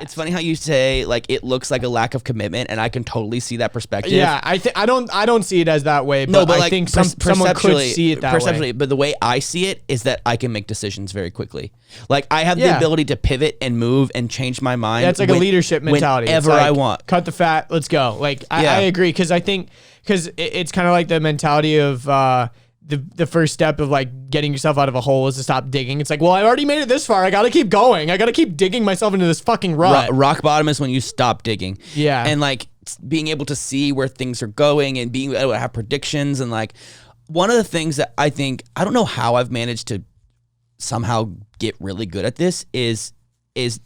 It's funny how you say like it looks like a lack of commitment, and I can totally see that perspective. Yeah, I don't see it as that way, but I think someone could see it that way. But the way I see it is that I can make decisions very quickly. Like I have the ability to pivot and move and change my mind. Yeah, it's like a leadership mentality. Whenever I want. Cut the fat, let's go. Like I agree, because I think it's kind of like the mentality of the first step of like getting yourself out of a hole is to stop digging. It's like, well, I already made it this far. I got to keep going. I got to keep digging myself into this fucking rut. Rock bottom is when you stop digging. Yeah. And like being able to see where things are going and being able to have predictions. And like one of the things that I don't know how I've managed to somehow get really good at this is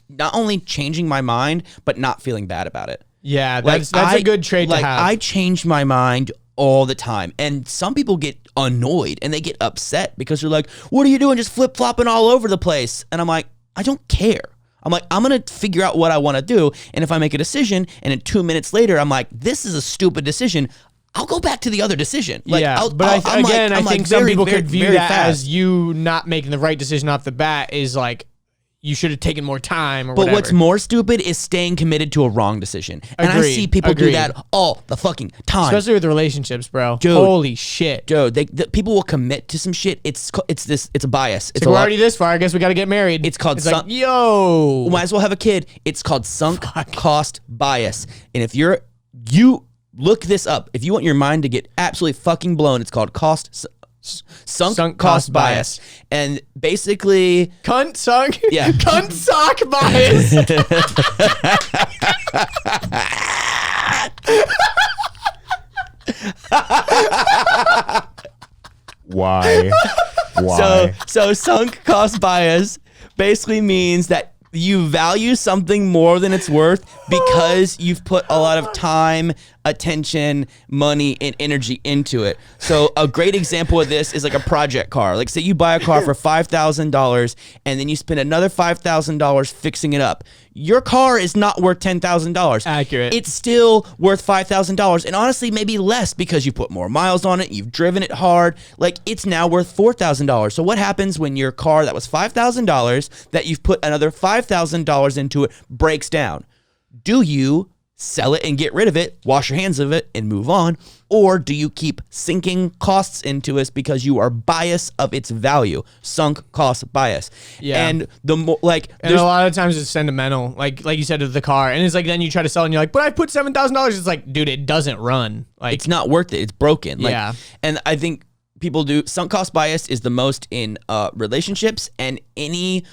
not only changing my mind, but not feeling bad about it. Yeah, that's a good trait to have. I change my mind all the time. And some people get annoyed and they get upset because they're like, what are you doing? Just flip-flopping all over the place. And I'm like, I don't care. I'm like, I'm going to figure out what I want to do. And if I make a decision and in 2 minutes later, I'm like, this is a stupid decision, I'll go back to the other decision. Like, yeah, I think some people could view that as you not making the right decision off the bat is like, you should have taken more time or whatever. But what's more stupid is staying committed to a wrong decision. And I see people do that all the fucking time. Especially with relationships, bro. Dude, holy shit. Dude, people will commit to some shit. It's a bias. It's like, we're already this far. I guess we got to get married. It's called like, yo. Might as well have a kid. It's called sunk cost bias. And if you look this up, if you want your mind to get absolutely fucking blown, it's called sunk cost bias. And basically cunt sunk yeah cunt sock bias. Why so sunk cost bias basically means that you value something more than it's worth because you've put a lot of time, attention, money, and energy into it. So a great example of this is like a project car. Like say you buy a car for $5,000 and then you spend another $5,000 fixing it up. Your car is not worth $10,000. Accurate. It's still worth $5,000 and honestly maybe less because you put more miles on it, you've driven it hard. Like it's now worth $4,000. So what happens when your car that was $5,000 that you've put another $5,000 into it breaks down? Do you sell it and get rid of it, wash your hands of it and move on? Or do you keep sinking costs into it because you are biased of its value? Sunk cost bias. Yeah. And the more like, and a lot of times it's sentimental, like you said, of the car. And it's like, then you try to sell it and you're like, but I put $7,000. It's like, dude, it doesn't run. Like it's not worth it. It's broken. Like, yeah. And I think people do sunk cost bias is the most in relationships and any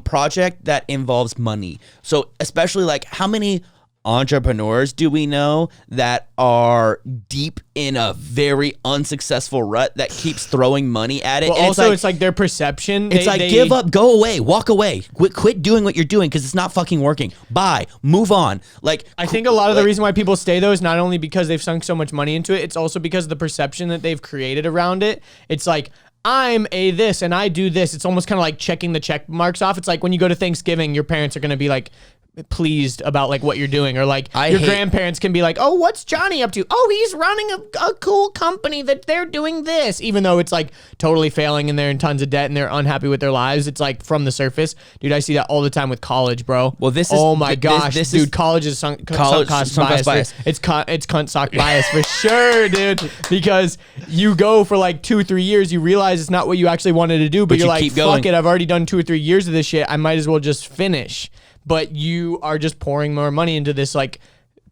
project that involves money. So especially like how many entrepreneurs do we know that are deep in a very unsuccessful rut that keeps throwing money at it? Well, and also, it's like their perception. It's like give up, go away, walk away, quit doing what you're doing because it's not fucking working. Bye, move on. Like I think a lot of the reason why people stay though is not only because they've sunk so much money into it, it's also because of the perception that they've created around it. It's like, I'm a this and I do this. It's almost kind of like checking the check marks off. It's like when you go to Thanksgiving, your parents are going to be like pleased about like what you're doing, or like your grandparents can be like, oh, what's Johnny up to? Oh, he's running a cool company that they're doing this, even though it's like totally failing and they're in tons of debt and they're unhappy with their lives. It's like from the surface, dude. I see that all the time with college, bro. Well, this is dude. College is sunk cost bias. It's cunt sock bias for sure, dude. Because you go for like 2-3 years, you realize it's not what you actually wanted to do, but you're like, fuck it, I've already done 2 or 3 years of this shit. I might as well just finish. But you are just pouring more money into this like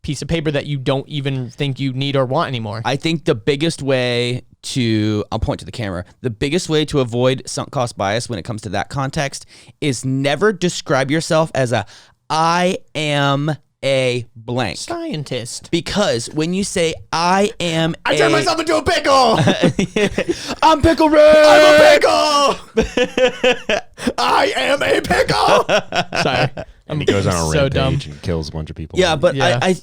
piece of paper that you don't even think you need or want anymore. I think the biggest way I'll point to the camera. The biggest way to avoid sunk cost bias when it comes to that context is never describe yourself as I am a blank scientist. Because when you say I turn myself into a pickle. I'm Pickle Rick. I'm a pickle. I am a pickle. Sorry. And he goes on a rampage dumb. and kills a bunch of people. Yeah, but yeah. I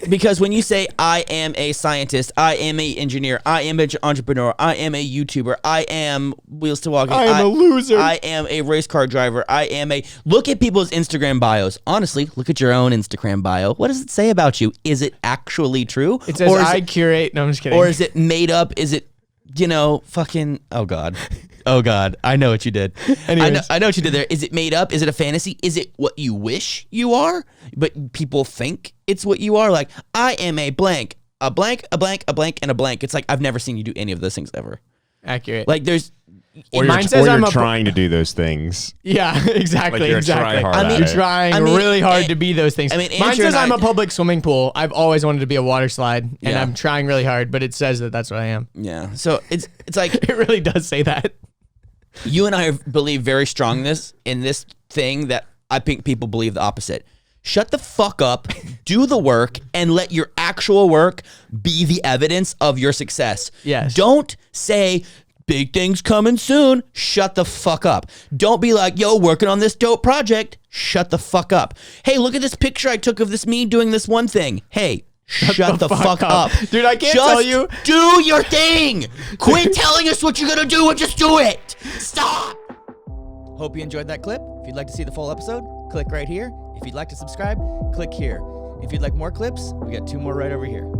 because when you say I am a scientist, I am an engineer, I am an entrepreneur, I am a YouTuber, I am Wheels to Walking, I am a loser, I am a race car driver, look at people's Instagram bios. Honestly, look at your own Instagram bio. What does it say about you? Is it actually true? It says I curate. No, I'm just kidding. Or is it made up? Is it fucking, oh God, I know what you did. Anyways. I know what you did there. Is it made up? Is it a fantasy? Is it what you wish you are, but people think it's what you are? Like, I am a blank, a blank, a blank, a blank, and a blank. It's like, I've never seen you do any of those things ever. Accurate. Like, there's... Or Mine you're, says or I'm you're a- trying to do those things. Yeah, exactly. Like you're exactly. tryhard I mean, at You're it. trying really hard to be those things. I mean, Mine Andrew says and I'm I- a public swimming pool. I've always wanted to be a water slide, and Yeah. I'm trying really hard, but it says that that's what I am. Yeah. So it's like, It really does say that. you and I believe very strong in this thing that I think people believe the opposite. Shut the fuck up, do the work, and let your actual work be the evidence of your success. Yes. Don't say, big things coming soon. Shut the fuck up. Don't be like, yo, working on this dope project. Shut the fuck up. Hey, look at this picture I took of me doing this one thing. Hey, shut the fuck up. Dude, I can't Just tell you. do your thing. Quit telling us what you're going to do and just do it. Stop. Hope you enjoyed that clip. If you'd like to see the full episode, click right here. If you'd like to subscribe, click here. If you'd like more clips, we got 2 more right over here.